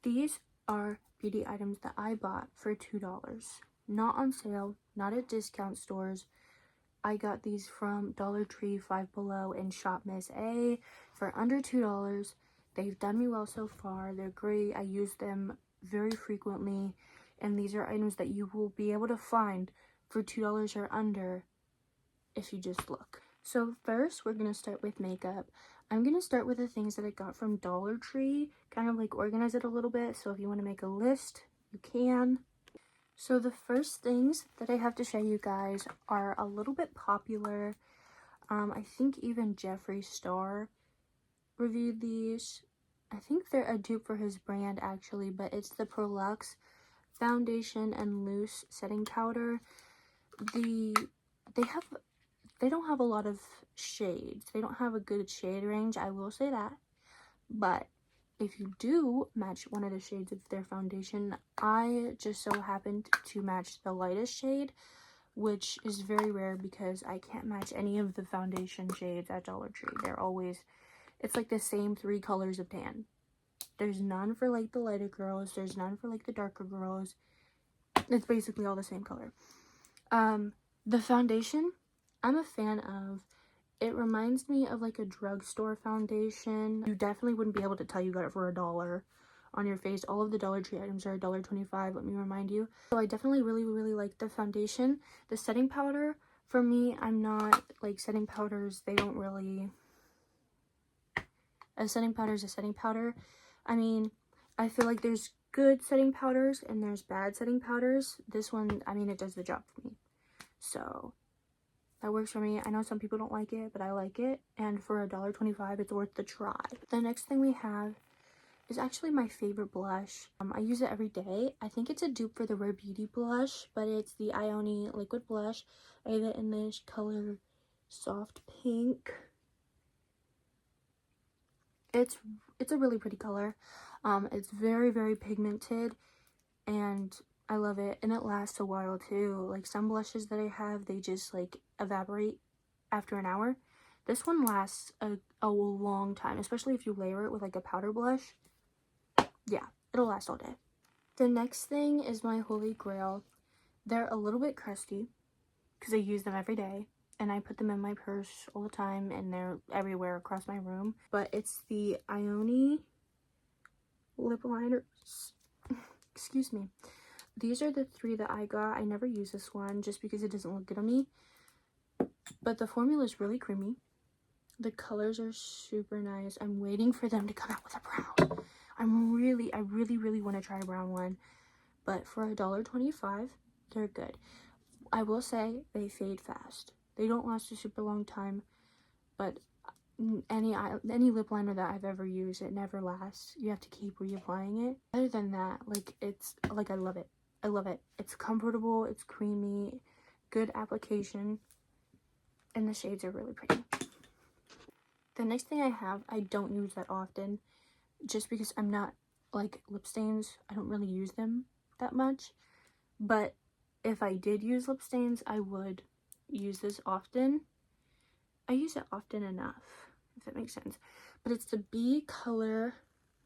These are beauty items that I bought for $2. Not on sale, not at discount stores. I got these from Dollar Tree, Five Below, and Shop Miss A for under $2. They've done me well so far. They're great. I use them very frequently, and these are items that you will be able to find for $2 or under if you just look. So first, we're going to start with makeup. I'm going to start with the things that I got from Dollar Tree, kind of like organize it a little bit, so if you want to make a list, you can. So the first things that I have to show you guys are a little bit popular. I think even Jeffree Star reviewed these. I think they're a dupe for his brand actually, but it's the Prolux Foundation and Loose Setting Powder. They don't have a lot of shades. They don't have a good shade range, I will say that. But if you do match one of the shades of their foundation, I just so happened to match the lightest shade, which is very rare because I can't match any of the foundation shades at Dollar Tree. They're always, it's like the same 3 colors of tan. There's none for like the lighter girls. There's none for like the darker girls. It's basically all the same color. The foundation, I'm a fan of. It reminds me of like a drugstore foundation. You definitely wouldn't be able to tell you got it for $1 on your face. All of the Dollar Tree items are $1.25, let me remind you. So I definitely really like the foundation. The setting powder, for me, I'm not like setting powders. They don't really... A setting powder is a setting powder. I mean, I feel like there's good setting powders and there's bad setting powders. This one, I mean, it does the job for me. So that works for me. I know some people don't like it, but I like it. And for $1.25, it's worth the try. The next thing we have is actually my favorite blush. I use it every day. I think it's a dupe for the Rare Beauty blush, but it's the Ioni liquid blush. I have it in this color soft pink. It's a really pretty color. It's very pigmented, and I love it, and it lasts a while too. Like some blushes that I have, they just like evaporate after an hour. This one lasts a long time, especially if you layer it with like a powder blush. Yeah, it'll last all day. The next thing is my Holy Grail. They're a little bit crusty because I use them every day, and I put them in my purse all the time, and they're everywhere across my room. But it's the Ioni lip liners. Excuse me. These are the 3 that I got. I never use this one just because it doesn't look good on me. But the formula is really creamy. The colors are super nice. I'm waiting for them to come out with a brown. I really want to try a brown one. But for $1.25, they're good. I will say they fade fast. They don't last a super long time, but any lip liner that I've ever used, it never lasts. You have to keep reapplying it. Other than that, like, it's like, I love it. I love it. It's comfortable, it's creamy, good application, and the shades are really pretty. The next thing I have, I don't use that often, just because I'm not, like, lip stains, I don't really use them that much. But if I did use lip stains, I would use this often. I use it often enough, if that makes sense. But it's the B Color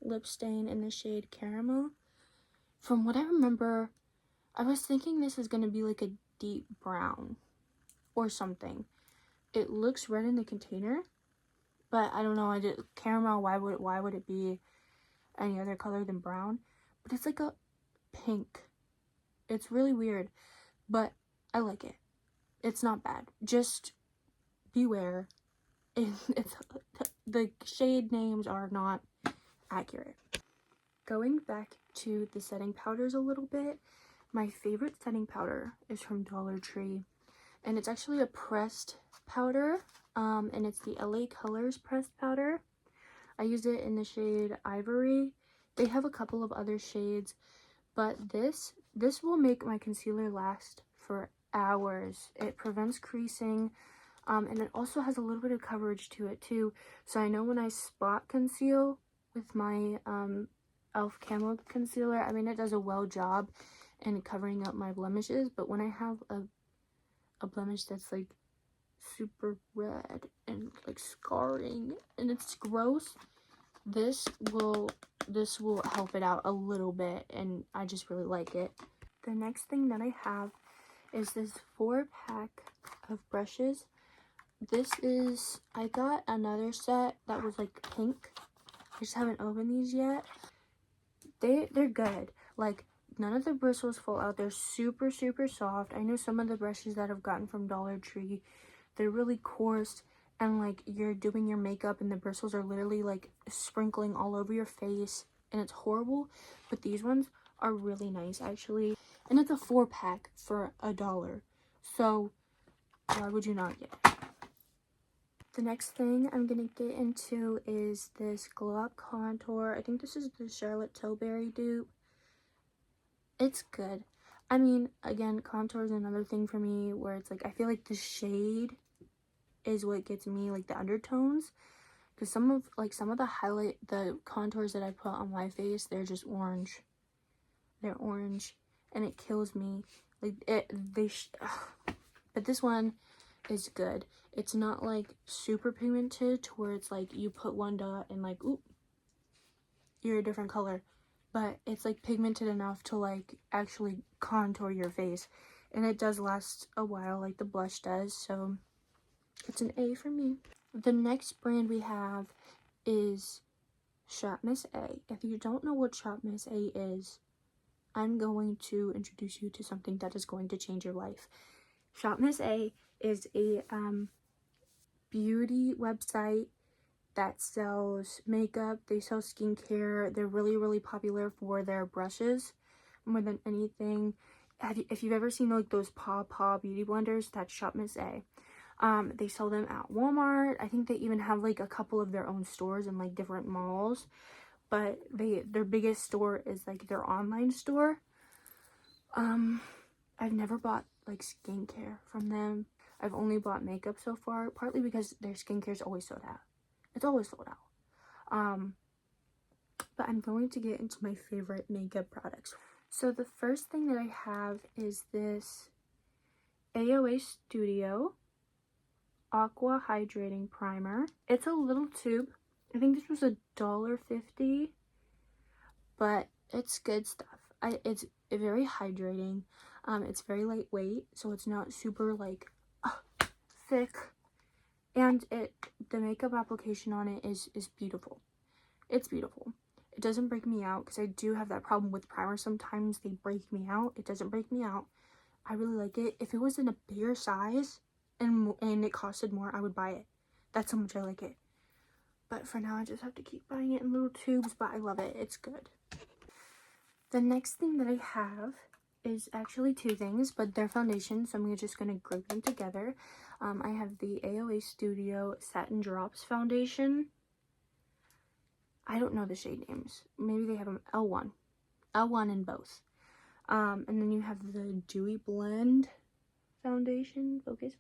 lip stain in the shade Caramel. From what I remember, I was thinking this is going to be like a deep brown or something. It looks red in the container, but I don't know. Caramel, why would it be any other color than brown? But it's like a pink. It's really weird, but I like it. It's not bad. Just beware. The shade names are not accurate. Going back to the setting powders a little bit, my favorite setting powder is from Dollar Tree, and it's actually a pressed powder, and it's the LA Colors pressed powder. I use it in the shade Ivory. They have a couple of other shades, but this will make my concealer last for hours. It prevents creasing, and it also has a little bit of coverage to it too, so I know when I spot conceal with my e.l.f. Camo Concealer, I mean, it does a well job in covering up my blemishes, but when I have a blemish that's like super red and like scarring and it's gross, this will this will help it out a little bit, and I just really like it. The next thing that I have is this 4-pack of brushes. This is, I got another set that was like pink. I just haven't opened these yet. They're good. Like, none of the bristles fall out. They're super, super soft. I know some of the brushes that I've gotten from Dollar Tree, they're really coarse, and like you're doing your makeup and the bristles are literally like sprinkling all over your face, and it's horrible. But these ones are really nice, actually. And it's a 4-pack for $1. So why would you not get it? The next thing I'm gonna get into is this Glow Up Contour. I think this is the Charlotte Tilbury dupe. It's good. I mean, again, contour is another thing for me where it's like, I feel like the shade is what gets me, like the undertones. Because some of the contours that I put on my face, they're just orange. They're orange, and it kills me. Like, but this one is good. It's not like super pigmented to where it's like you put one dot and like, oop, you're a different color. But it's like pigmented enough to like actually contour your face, and it does last a while like the blush does, so it's an A for me. The next brand we have is Shop Miss A. If you don't know what Shop Miss A is, I'm going to introduce you to something that is going to change your life. Shop Miss A is a beauty website that sells makeup. They sell skincare. They're really, really popular for their brushes more than anything. If you've ever seen like those Paw beauty blenders, that's Shop Miss A. They sell them at Walmart. I think they even have like a couple of their own stores in like different malls, but their biggest store is like their online store. I've never bought like skincare from them. I've only bought makeup so far, partly because their skincare is always sold out. It's always sold out. But I'm going to get into my favorite makeup products. So the first thing that I have is this AOA Studio Aqua Hydrating Primer. It's a little tube. I think this was $1.50, but it's good stuff. It's very hydrating. It's very lightweight, so it's not super like thick, and the makeup application on it is beautiful. It's beautiful. It doesn't break me out, because I do have that problem with primer. Sometimes they break me out. It doesn't break me out. I really like it. If it was in a bigger size and it costed more, I would buy it. That's how much I like it. But for now, I just have to keep buying it in little tubes, but I love it. It's good. The next thing that I have is actually two things, but they're foundations, so I'm just going to group them together. I have the AOA Studio Satin Drops Foundation. I don't know the shade names. Maybe they have them L1 in both. And then you have the Dewy Blend Foundation. Focus.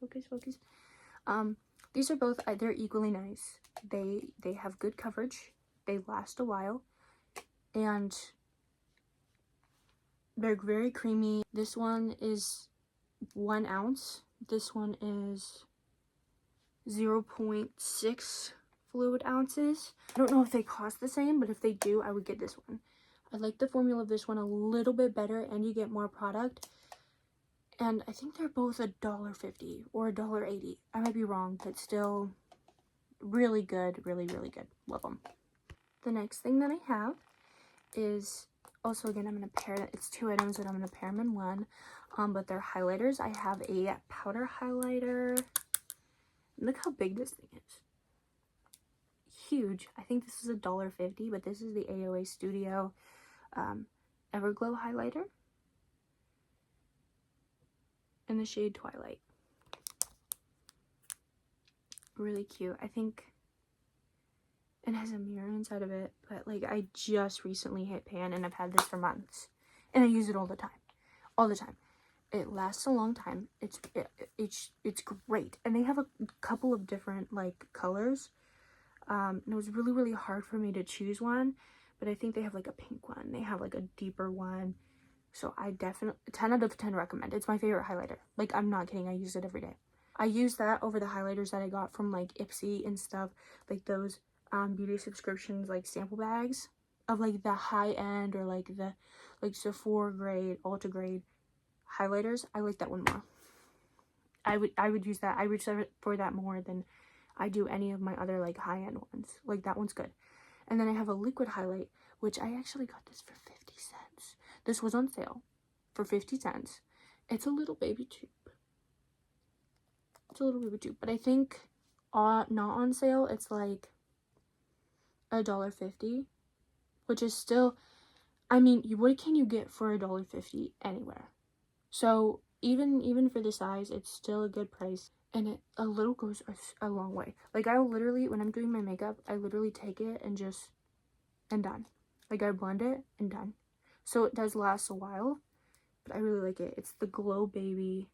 These are both, they're equally nice. They have good coverage. They last a while. And they're very creamy. This one is 1 ounce. This one is 0.6 fluid ounces. I don't know if they cost the same, but if they do, I would get this one. I like the formula of this one a little bit better, and you get more product. And I think they're both $1.50 or $1.80. I might be wrong, but still really good. Really, really good. Love them. The next thing that I have is, also again, I'm going to pair, it's 2 items that I'm going to pair them in one. But they're highlighters. I have a powder highlighter. Look how big this thing is. Huge. I think this is $1.50, but this is the AOA Studio Everglow highlighter in the shade Twilight. Really cute. I think it has a mirror inside of it, but like I just recently hit pan and I've had this for months, and I use it all the time. It lasts a long time. It's great, and they have a couple of different like colors. And it was really, really hard for me to choose one, but I think they have like a pink one. They have like a deeper one. So I definitely, 10 out of 10 recommend. It's my favorite highlighter. Like, I'm not kidding. I use it every day. I use that over the highlighters that I got from like Ipsy and stuff. Like those beauty subscriptions, like sample bags. of like the high end or like the like Sephora grade, Ulta grade highlighters, I like that one more. I would use that. I reach for that more than I do any of my other like high-end ones. Like that one's good. And then I have a liquid highlight, which I actually got this for 50 cents. This was on sale for 50 cents. It's a little baby tube. It's a little baby tube, but I think not on sale, it's like $1.50, which is still, I mean, what can you get for $1.50 anywhere? So even for the size, it's still a good price, and a little goes a long way. Like I literally, when I'm doing my makeup, I literally take it and done. Like I blend it and done. So it does last a while, but I really like it. It's the Glow Baby.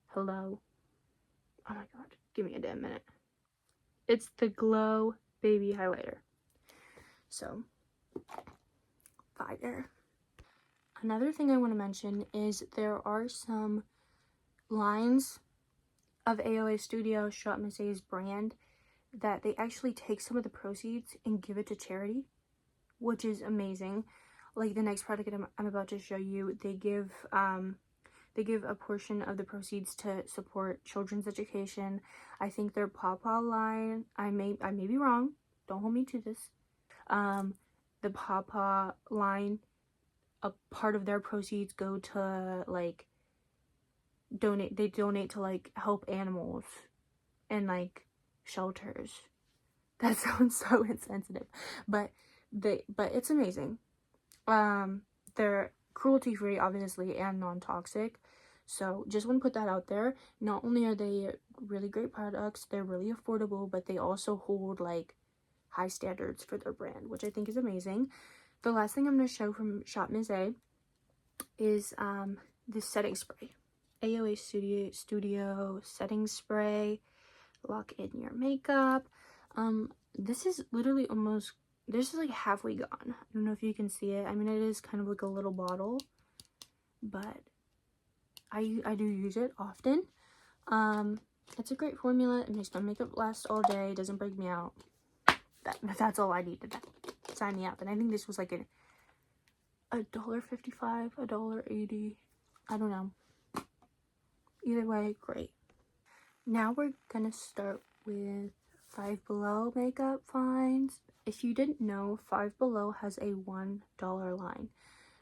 Hello. Oh my god, give me a damn minute. It's the Glow Baby highlighter. So fire. Another thing I want to mention is there are some lines of AOA Studio Shop Miss A's brand that they actually take some of the proceeds and give it to charity, which is amazing. Like the next product I'm about to show you, they give a portion of the proceeds to support children's education. I think their Pawpaw line, I may be wrong, don't hold me to this. The Pawpaw line, a part of their proceeds go to like donate to like help animals and like shelters. That sounds so insensitive, but it's amazing. They're cruelty free, obviously, and non-toxic, so just want to put that out there. Not only are they really great products, they're really affordable, but they also hold like high standards for their brand, which I think is amazing. The last thing I'm going to show from Shop Miss A is this setting spray. AOA Studio setting spray. Lock in your makeup. This is literally almost, this is like halfway gone. I don't know if you can see it. I mean, it is kind of like a little bottle, but I do use it often. It's a great formula. It makes my makeup last all day. It doesn't break me out. That's all I needed. Sign me up. And I think this was like $1.55, $1.80. I don't know. Either way, great. Now we're gonna start with Five Below makeup finds. If you didn't know, Five Below has a $1 line.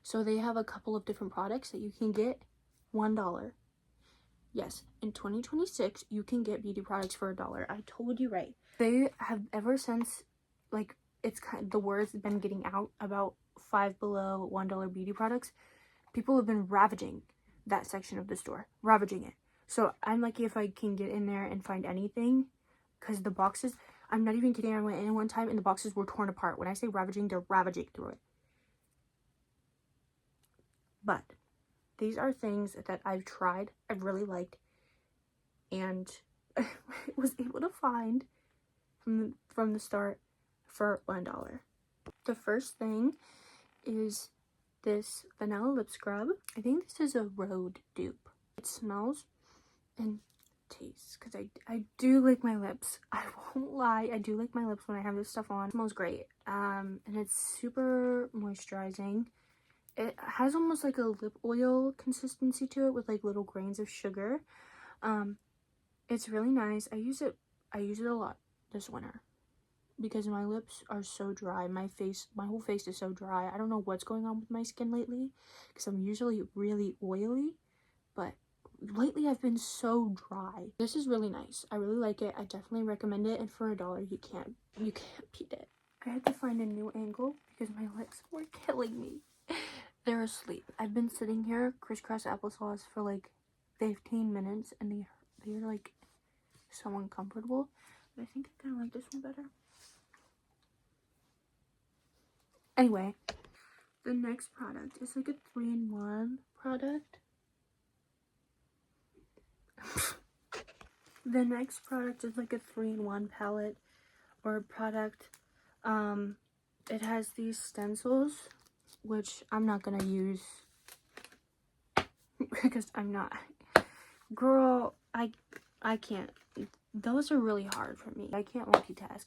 So they have a couple of different products that you can get $1. Yes, in 2026, you can get beauty products for $1. I told you right. They have, ever since, like, it's kind of, the word's been getting out about Five Below $1 beauty products, people have been ravaging that section of the store. Ravaging it. So I'm lucky if I can get in there and find anything, because the boxes, I'm not even kidding, I went in one time and the boxes were torn apart. When I say ravaging, they're ravaging through it. But these are things that I've tried, I've really liked, and was able to find from the start for $1. The first thing is this vanilla lip scrub. I think this is a Rhode dupe. It smells and tastes, because I do lick my lips. I won't lie, I do lick my lips when I have this stuff on. It smells great. And it's super moisturizing. It has almost like a lip oil consistency to it with like little grains of sugar. It's really nice. I use it a lot this winter because my lips are so dry. My whole face is so dry. I don't know what's going on with my skin lately, because I'm usually really oily, but lately I've been so dry. This is really nice. I really like it. I definitely recommend it, and for $1 you can't beat it. I had to find a new angle because my lips were killing me. They're asleep. I've been sitting here crisscross applesauce for like 15 minutes, and they're like so uncomfortable. But I think I kind of like this one better. Anyway, the next product is like a 3-in-1 product. The next product is like a 3-in-1 palette or product. It has these stencils, which I'm not gonna use because I'm not, girl, I can't. Those are really hard for me. I can't multitask.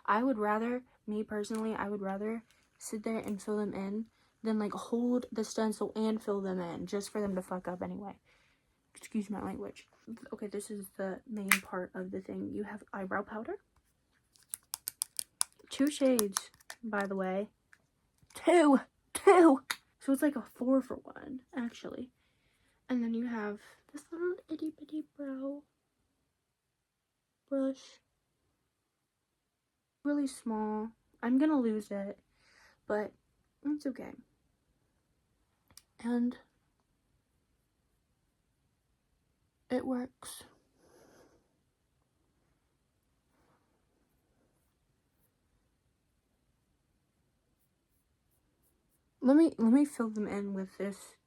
I would rather, me personally, I would rather sit there and fill them in than like hold the stencil and fill them in just for them to fuck up anyway. Excuse my language. Okay, this is the main part of the thing. You have eyebrow powder. 2 shades, by the way. Two! So it's like a 4 for 1, actually. And then you have this little itty bitty brow brush. Really small. I'm gonna lose it, but it's okay. And it works. Let me fill them in with this,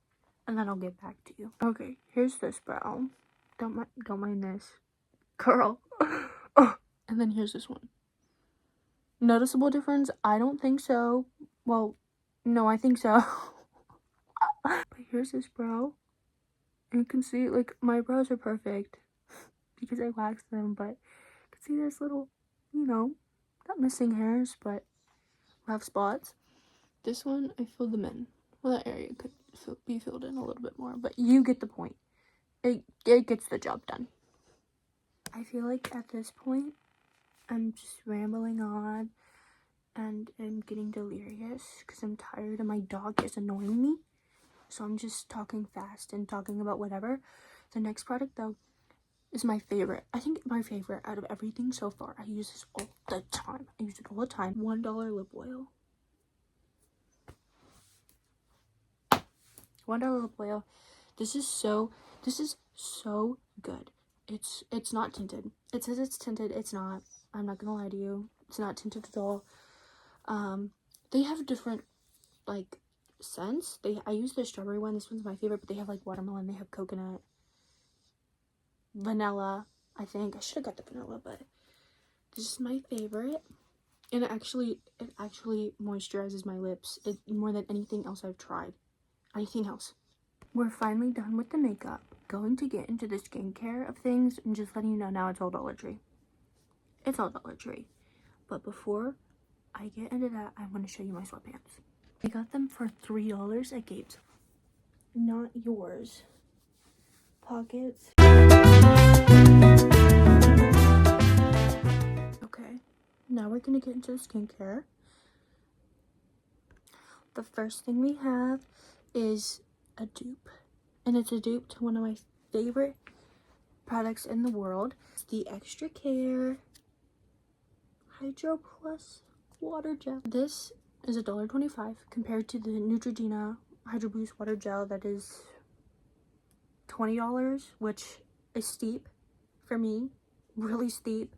and then I'll get back to you. Okay, here's this brow. Don't mind this, girl. Oh, and then here's this one. Noticeable difference? I don't think so. Well, no, I think so. But here's this brow. And you can see, like, my brows are perfect because I waxed them, but you can see there's little, you know, not missing hairs, but rough spots. This one, I filled them in. Well, that area could be filled in a little bit more, but you get the point. It gets the job done. I feel like at this point, I'm just rambling on and I'm getting delirious because I'm tired and my dog is annoying me. So I'm just talking fast and talking about whatever. The next product, though, is my favorite. I think my favorite out of everything so far. I use this all the time. I use it all the time. $1 lip oil. $1 lip oil. This is so good. It's not tinted. It says it's tinted. It's not. I'm not gonna lie to you. It's not tinted at all. They have different like scents. I use the strawberry one. This one's my favorite, but they have like watermelon. They have coconut, vanilla. I think I should have got the vanilla, but this is my favorite. And it actually moisturizes my lips more than anything else I've tried. Anything else. We're finally done with the makeup. Going to get into the skincare of things and just letting you know now it's all Dollar Tree. It's all Dollar Tree. But before I get into that, I want to show you my sweatpants. I got them for $3 at Gabe's. Not yours. Pockets. Okay, now we're gonna get into the skincare. The first thing we have is a dupe. And it's a dupe to one of my favorite products in the world. It's the Extra Care Hydro Plus Water Gel. This is $1.25 compared to the Neutrogena Hydro Boost Water Gel that is $20, which is steep for me. Really steep.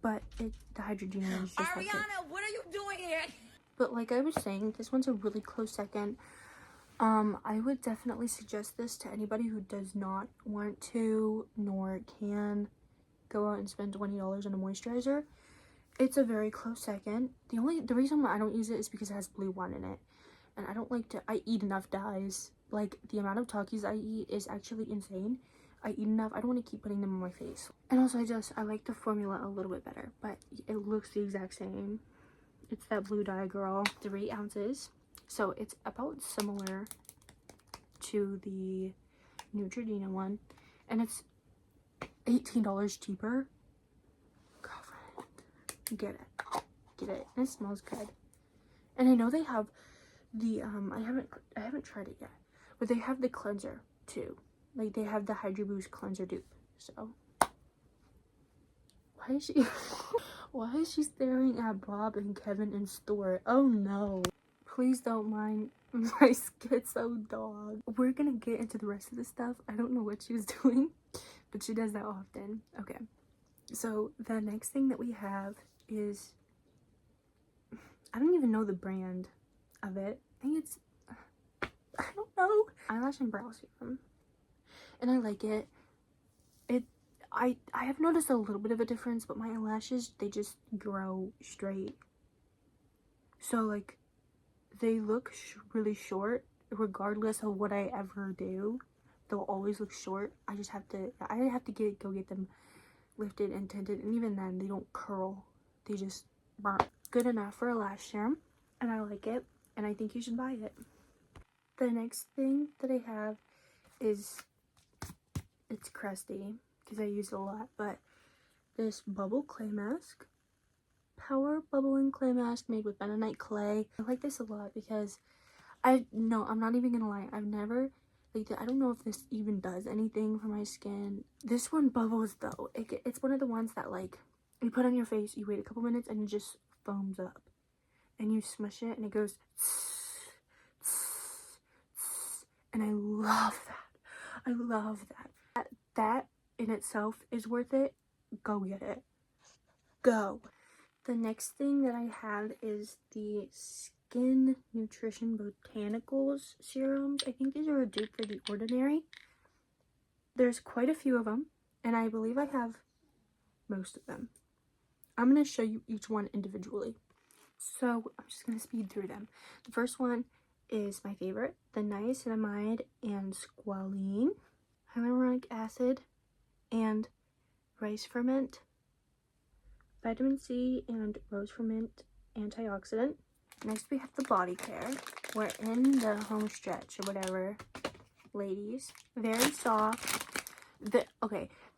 But the Hydrogena is just Ariana, what are you doing here? But like I was saying, this one's a really close second. I would definitely suggest this to anybody who does not want to nor can go out and spend $20 on a moisturizer. It's a very close second. The reason why I don't use it is because it has blue one in it. And I don't like to, I eat enough dyes. Like, the amount of Takis I eat is actually insane. I eat enough. I don't want to keep putting them on my face. And also, I like the formula a little bit better. But it looks the exact same. It's that blue dye, girl. 3 ounces. So, it's about similar to the Neutrogena one. And it's $18 cheaper. Girlfriend. Get it. Get it. And it smells good. And I know they have the, I haven't tried it yet. But they have the cleanser, too. Like, they have the Hydro Boost cleanser dupe. So, why is she... Why is she staring at Bob and Kevin in store? Oh, no. Please don't mind my schizo dog. We're gonna get into the rest of the stuff. I don't know what she was doing, but she does that often. Okay. So, the next thing that we have is... I don't even know the brand of it. I think it's... I don't know. Eyelash and brow serum. And I like it. I have noticed a little bit of a difference, but my eyelashes, they just grow straight. So, like, they look really short, regardless of what I ever do. They'll always look short. I have to go get them lifted and tinted, and even then, they don't curl. They just good enough for a lash serum, and I like it, and I think you should buy it. The next thing that I have is, it's crusty because I use it a lot, but this bubble clay mask. Power bubbling clay mask made with bentonite clay. I like this a lot because I'm not even gonna lie, I've never, like, I don't know if this even does anything for my skin. This one bubbles though. It's one of the ones that, like, you put on your face, you wait a couple minutes, and it just foams up. And you smush it, and it goes tss, tss, tss, and I love that. I love that. That in itself is worth it. Go get it. Go. The next thing that I have is the Skin Nutrition Botanicals serums. I think these are a dupe for The Ordinary. There's quite a few of them, and I believe I have most of them. I'm going to show you each one individually. So I'm just going to speed through them. The first one is my favorite, the niacinamide and squalene, hyaluronic acid, and rice ferment, vitamin C and rose ferment antioxidant. Next we have the body care. We're in the home stretch or whatever, ladies. Very soft. The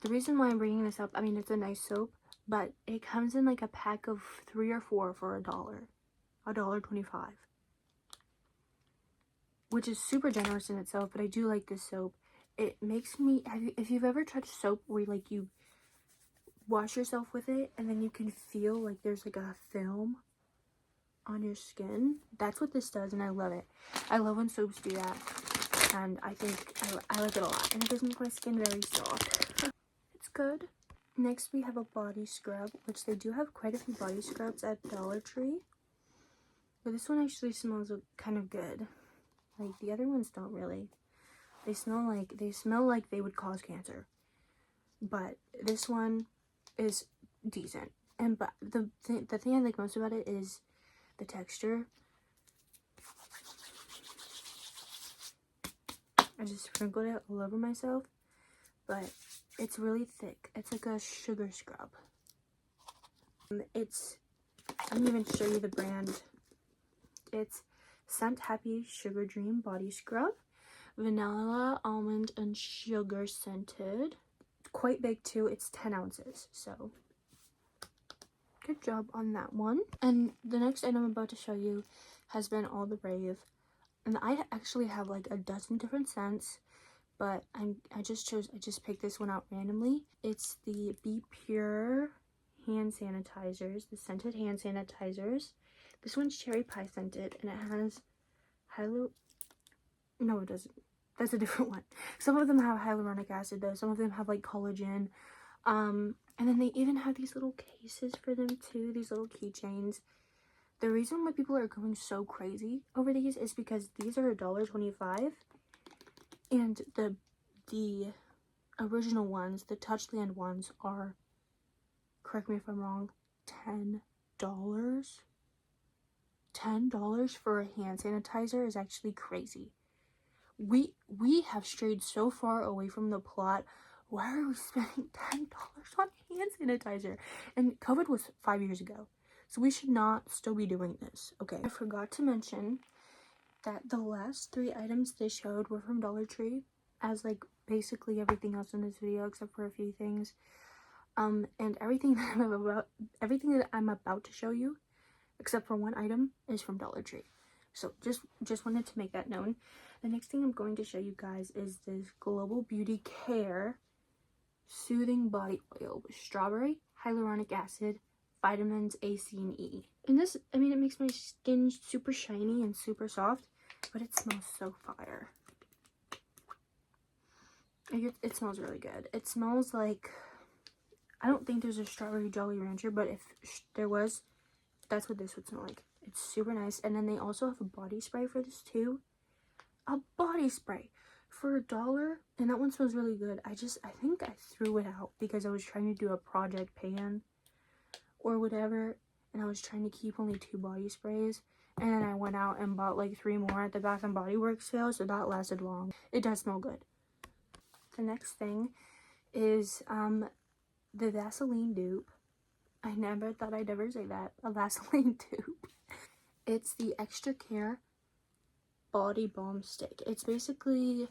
reason why I'm bringing this up, I mean, it's a nice soap, but it comes in like a pack of 3 or 4 for $1.25, which is super generous in itself. But I do like this soap. It makes me, if you've ever tried soap where like you wash yourself with it and then you can feel like there's like a film on your skin, that's what this does, and I love it. I love when soaps do that, and I think I like it a lot, and it does make my skin very soft. It's good. Next we have a body scrub, which they do have quite a few body scrubs at Dollar Tree, but this one actually smells kind of good. Like, the other ones don't really. They smell like they would cause cancer, but this one is decent. And but the thing I like most about it is the texture. I just sprinkled it all over myself, but it's really thick. It's like a sugar scrub. I'm gonna even show you the brand. It's Scent Happy Sugar Dream Body Scrub, vanilla, almond, and sugar scented. Quite big too. It's 10 ounces, so good job on that one. And the next item I'm about to show you has been All the Brave, and I actually have like a dozen different scents, but I just picked this one out randomly. It's the Be Pure hand sanitizers, the scented hand sanitizers. This one's cherry pie scented, and it has no, it doesn't. That's a different one. Some of them have hyaluronic acid though. Some of them have like collagen. And then they even have these little cases for them too, these little keychains. The reason why people are going so crazy over these is because these are $1.25, and the original ones, the Touchland ones, are, correct me if I'm wrong, $10. $10 for a hand sanitizer is actually crazy. We have strayed so far away from the plot. Why are we spending $10 on hand sanitizer? And COVID was 5 years ago, so we should not still be doing this. Okay, I forgot to mention that the last 3 items they showed were from Dollar Tree, as like basically everything else in this video except for a few things. And everything that I'm about to show you, except for one item, is from Dollar Tree. So just wanted to make that known. The next thing I'm going to show you guys is this Global Beauty Care Soothing Body Oil with strawberry, hyaluronic acid, vitamins A, C, and E. And this, I mean, it makes my skin super shiny and super soft, but it smells so fire. It smells really good. It smells like, I don't think there's a strawberry Jolly Rancher, but if there was, that's what this would smell like. It's super nice. And then they also have a body spray for this too. A body spray for $1, and that one smells really good. I think I threw it out because I was trying to do a project pan or whatever, and I was trying to keep only 2 body sprays, and then I went out and bought like 3 more at the Bath and Body Works sale, so that lasted long. It does smell good. The next thing is the Vaseline dupe. I never thought I'd ever say that. A Vaseline tube. It's the Extra Care Body Balm Stick. It's basically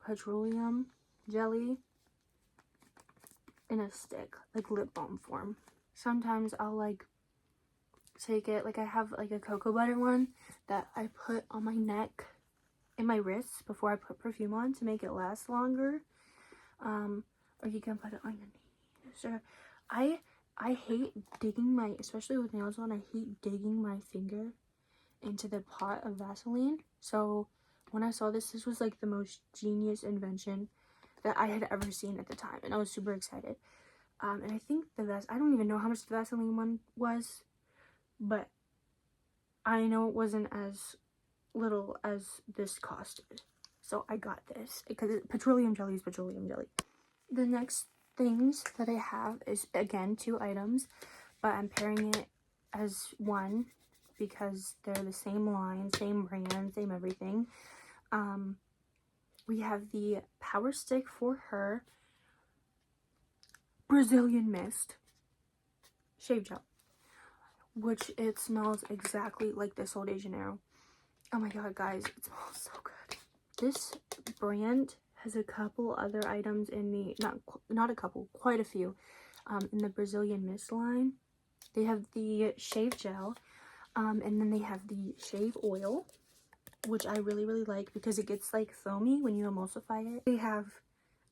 petroleum jelly in a stick, like lip balm form. Sometimes I'll like take it, like I have like a cocoa butter one that I put on my neck and my wrists before I put perfume on to make it last longer. Or you can put it on your knees. Or I hate digging my, especially with nails on, I hate digging my finger into the pot of Vaseline. So when I saw this, this was like the most genius invention that I had ever seen at the time, and I was super excited. And I think I don't even know how much the Vaseline one was, but I know it wasn't as little as this costed. So I got this because petroleum jelly is petroleum jelly. The next things that I have is, again, 2 items, but I'm pairing it as one because they're the same line, same brand, same everything. We have the Power Stick for Her Brazilian Mist Shave Gel, which it smells exactly like the Sol de Janeiro. Oh my god, guys, it smells so good. This brand has a couple other items in the, not a couple, quite a few, in the Brazilian Mist line. They have the shave gel, and then they have the shave oil, which I really, really like because it gets like foamy when you emulsify it. They have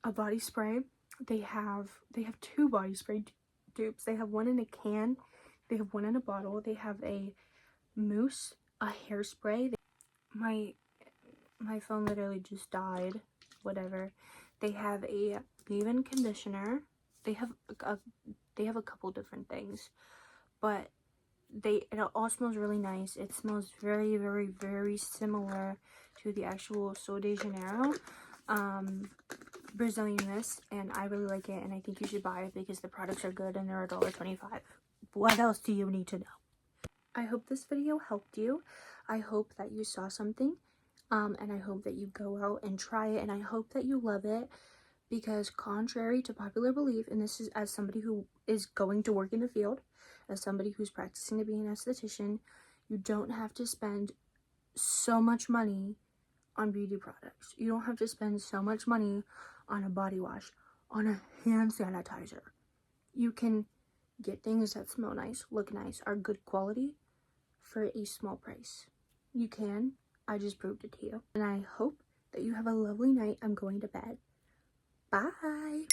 a body spray. They have 2 body spray dupes. They have one in a can. They have one in a bottle. They have a mousse, a hairspray. My phone literally just died. Whatever. They have a leave-in conditioner. They have a couple different things, but it all smells really nice. It smells very, very, very similar to the actual Sol de Janeiro Brazilian Mist, and I really like it, and I think you should buy it because the products are good and they're $1.25. What else do you need to know? I hope this video helped you. I hope that you saw something, and I hope that you go out and try it, and I hope that you love it, because contrary to popular belief, and this is as somebody who is going to work in the field, as somebody who's practicing to be an esthetician, you don't have to spend so much money on beauty products. You don't have to spend so much money on a body wash, on a hand sanitizer. You can get things that smell nice, look nice, are good quality for a small price. You can. I just proved it to you. And I hope that you have a lovely night. I'm going to bed. Bye.